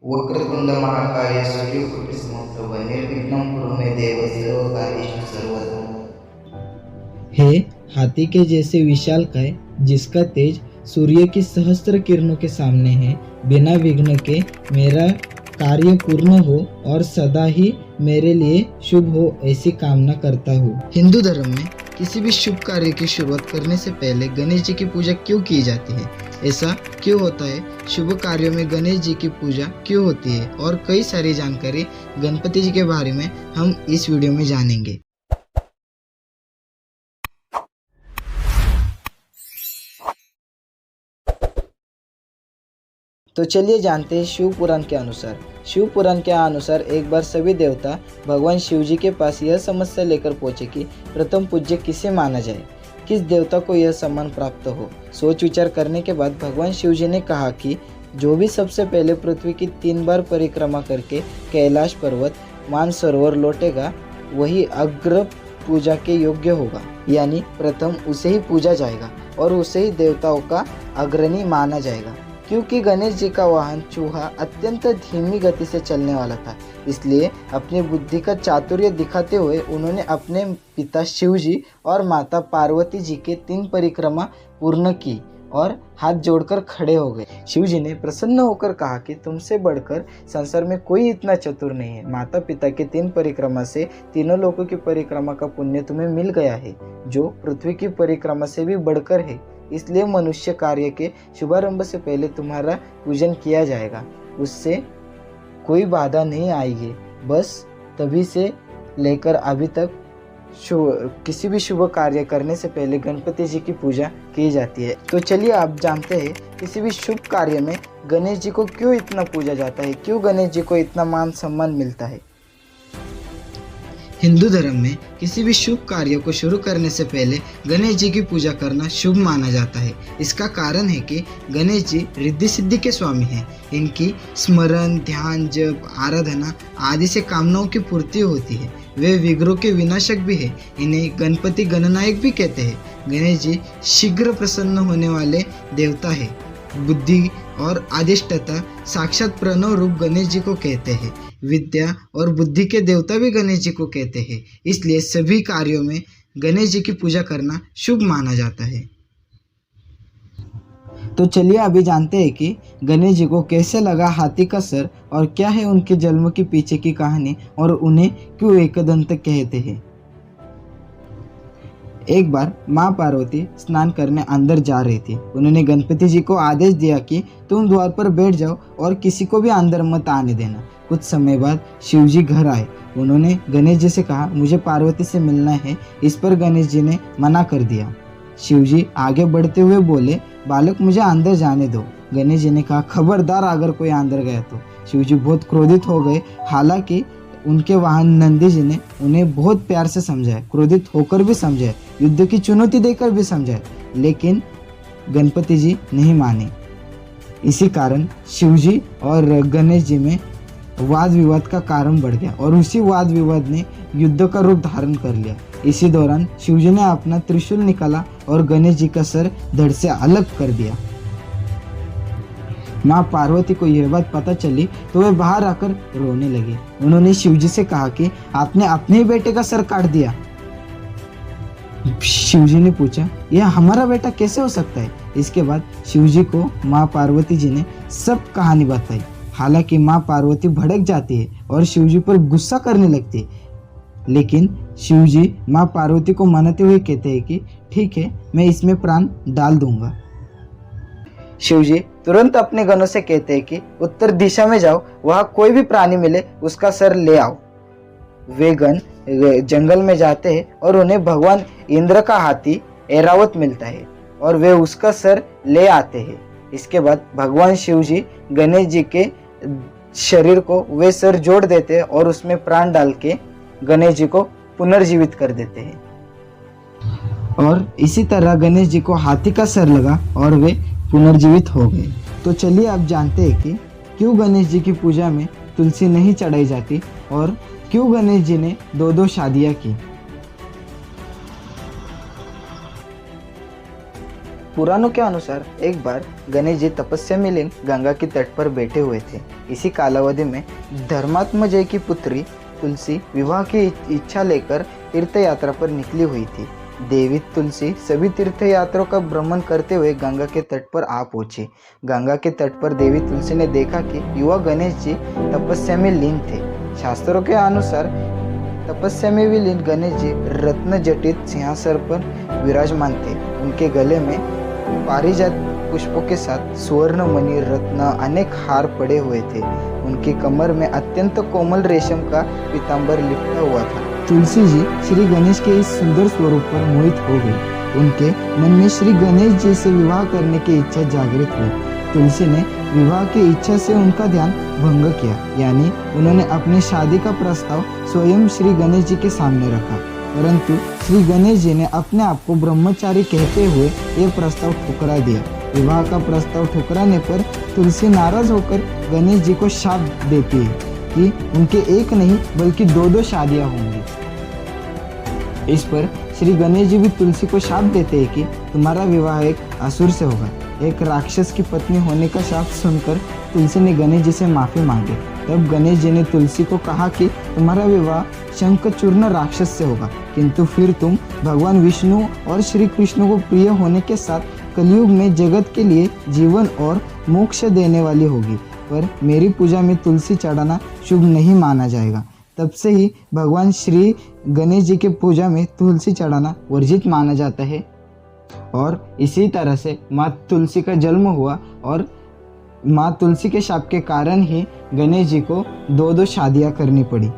वक्रतुंड महाकाय सूर्यकोटि समप्रभ निर्विघ्नं कुरु मे देव सर्वकार्येषु सर्वदा। हे हाथी के जैसे विशालकाय, जिसका तेज सूर्य की सहस्त्र किरणों के सामने है, बिना विघ्न के मेरा कार्य पूर्ण हो और सदा ही मेरे लिए शुभ हो ऐसी कामना करता हूँ। हिंदू धर्म में किसी भी शुभ कार्य की शुरुआत करने से पहले गणेश जी की पूजा क्यों की जाती है, ऐसा क्यों होता है, शुभ कार्यों में गणेश जी की पूजा क्यों होती है और कई सारी जानकारी गणपति जी के बारे में हम इस वीडियो में जानेंगे। तो चलिए जानते हैं शिव पुराण के अनुसार। शिव पुराण के अनुसार एक बार सभी देवता भगवान शिव जी के पास यह समस्या लेकर पहुंचे कि प्रथम पूज्य किसे माना जाए, किस देवता को यह सम्मान प्राप्त हो। सोच विचार करने के बाद भगवान शिव जी ने कहा कि जो भी सबसे पहले पृथ्वी की 3 बार परिक्रमा करके कैलाश पर्वत मानसरोवर लौटेगा वही अग्र पूजा के योग्य होगा, यानी प्रथम उसे ही पूजा जाएगा और उसे ही देवताओं का अग्रणी माना जाएगा। क्योंकि गणेश जी का वाहन चूहा अत्यंत धीमी गति से चलने वाला था, इसलिए अपनी बुद्धि का चातुर्य दिखाते हुए उन्होंने अपने पिता शिव जी और माता पार्वती जी के 3 परिक्रमा पूर्ण की और हाथ जोड़कर खड़े हो गए। शिव जी ने प्रसन्न होकर कहा कि तुमसे बढ़कर संसार में कोई इतना चतुर नहीं है। माता पिता के 3 परिक्रमा से तीनों लोकों की परिक्रमा का पुण्य तुम्हें मिल गया है, जो पृथ्वी की परिक्रमा से भी बढ़कर है। इसलिए मनुष्य कार्य के शुभारंभ से पहले तुम्हारा पूजन किया जाएगा, उससे कोई बाधा नहीं आएगी। बस तभी से लेकर अभी तक किसी भी शुभ कार्य करने से पहले गणपति जी की पूजा की जाती है। तो चलिए आप जानते हैं किसी भी शुभ कार्य में गणेश जी को क्यों इतना पूजा जाता है, क्यों गणेश जी को इतना मान सम्मान मिलता है। हिंदू धर्म में किसी भी शुभ कार्य को शुरू करने से पहले गणेश जी की पूजा करना शुभ माना जाता है। इसका कारण है कि गणेश जी रिद्धि सिद्धि के स्वामी हैं। इनकी स्मरण, ध्यान, जप, आराधना आदि से कामनाओं की पूर्ति होती है। वे विघ्नों के विनाशक भी है। इन्हें गणपति गणनायक भी कहते हैं। गणेश जी शीघ्र प्रसन्न होने वाले देवता है। बुद्धि और आदिष्टता साक्षात प्रणव रूप गणेश जी को कहते हैं। विद्या और बुद्धि के देवता भी गणेश जी को कहते हैं। इसलिए सभी कार्यों में गणेश जी की पूजा करना शुभ माना जाता है। तो चलिए अभी जानते हैं कि गणेश जी को कैसे लगा हाथी का सर और क्या है उनके जन्म के पीछे की कहानी और उन्हें क्यों एकदंत कहते हैं। एक बार माँ पार्वती स्नान करने अंदर जा रही थी। उन्होंने गणपति जी को आदेश दिया कि तुम द्वार पर बैठ जाओ और किसी को भी अंदर मत आने देना। कुछ समय बाद शिव जी घर आए। उन्होंने गणेश जी से कहा मुझे पार्वती से मिलना है। इस पर गणेश जी ने मना कर दिया। शिव जी आगे बढ़ते हुए बोले बालक मुझे अंदर जाने दो। गणेश जी ने कहा खबरदार अगर कोई अंदर गया तो। शिव जी बहुत क्रोधित हो गए। हालांकि उनके वाहन नंदी जी ने उन्हें बहुत प्यार से समझाया, क्रोधित होकर भी समझाया, युद्ध की चुनौती देकर भी समझाया, लेकिन गणपति जी नहीं माने। इसी कारण शिव जी और गणेश जी में वाद विवाद का कारण बढ़ गया और उसी वाद विवाद ने युद्ध का रूप धारण कर लिया। इसी दौरान शिव जी ने अपना त्रिशूल निकाला और गणेश जी का सर धड़ से अलग कर दिया। माँ पार्वती को यह बात पता चली तो वे बाहर आकर रोने लगे। उन्होंने शिव जी से कहा कि आपने अपने ही बेटे का सर काट दिया। शिव जी ने पूछा यह हमारा बेटा कैसे हो सकता है। इसके बाद शिव जी को माँ पार्वती जी ने सब कहानी बताई। हालांकि माँ पार्वती भड़क जाती है और शिव जी पर गुस्सा करने लगती है, लेकिन शिव जी माँ पार्वती को मनाते हुए कहते हैं कि ठीक है मैं इसमें प्राण डाल दूंगा। शिव जी तुरंत अपने गणों से कहते हैं कि उत्तर दिशा में जाओ, वहां कोई भी प्राणी मिले उसका सर ले आओ। वे गण जंगल में जाते हैं और उन्हें भगवान इंद्र का हाथी ऐरावत मिलता है और वे उसका सर ले आते हैं। इसके बाद भगवान शिव जी गणेश जी के शरीर को वे सर जोड़ देते हैं और उसमें प्राण डाल के गणेश जी को पुनर्जीवित कर देते हैं। और इसी तरह गणेश जी को हाथी का सर लगा और वे पुनर्जीवित हो गए। तो चलिए अब जानते हैं कि क्यों गणेश जी की पूजा में तुलसी नहीं चढ़ाई जाती और क्यों गणेश जी ने 2 शादियां की। पुराणों के अनुसार एक बार गणेश जी तपस्या में लीन गंगा के तट पर बैठे हुए थे। इसी कालावधि में धर्मात्मजय की पुत्री तुलसी विवाह की इच्छा लेकर तीर्थ यात्रा पर निकली हुई थी। देवी तुलसी सभी तीर्थ यात्रियों का भ्रमण करते हुए गंगा के तट पर आ पहुंची। गंगा के तट पर देवी तुलसी ने देखा कि युवा गणेश जी तपस्या में लीन थे। शास्त्रों के अनुसार तपस्या में विलीन गणेश जी रत्न जटित सिंहासन पर विराजमान थे। उनके गले में पारिजात पुष्पों के साथ स्वर्ण मणि रत्न अनेक हार पड़े हुए थे। उनकी कमर में अत्यंत कोमल रेशम का पीतांबर लिपटा हुआ था। तुलसी जी श्री गणेश के इस सुंदर स्वरूप पर मोहित हो गई। उनके मन में श्री गणेश जी से विवाह करने की इच्छा जागृत हुई। तुलसी ने विवाह की इच्छा से उनका ध्यान भंग किया, यानी उन्होंने अपनी शादी का प्रस्ताव स्वयं श्री गणेश जी के सामने रखा। परंतु श्री गणेश जी ने अपने आप को ब्रह्मचारी कहते हुए यह प्रस्ताव ठुकरा दिया। विवाह का प्रस्ताव ठुकराने पर तुलसी नाराज होकर गणेश जी को शाप देती है कि उनके एक नहीं बल्कि दो शादियां होंगी। इस पर श्री गणेश जी भी तुलसी को शाप देते हैं कि तुम्हारा विवाह एक असुर से होगा। एक राक्षस की पत्नी होने का शाप सुनकर तुलसी ने गणेश जी से माफ़ी मांगी। तब गणेश जी ने तुलसी को कहा कि तुम्हारा विवाह शंखचूर्ण राक्षस से होगा, किंतु फिर तुम भगवान विष्णु और श्री कृष्ण को प्रिय होने के साथ कलयुग में जगत के लिए जीवन और मोक्ष देने वाली होगी। पर मेरी पूजा में तुलसी चढ़ाना शुभ नहीं माना जाएगा। तब से ही भगवान श्री गणेश जी के पूजा में तुलसी चढ़ाना वर्जित माना जाता है। और इसी तरह से माँ तुलसी का जन्म हुआ और माँ तुलसी के शाप के कारण ही गणेश जी को दो शादियाँ करनी पड़ी।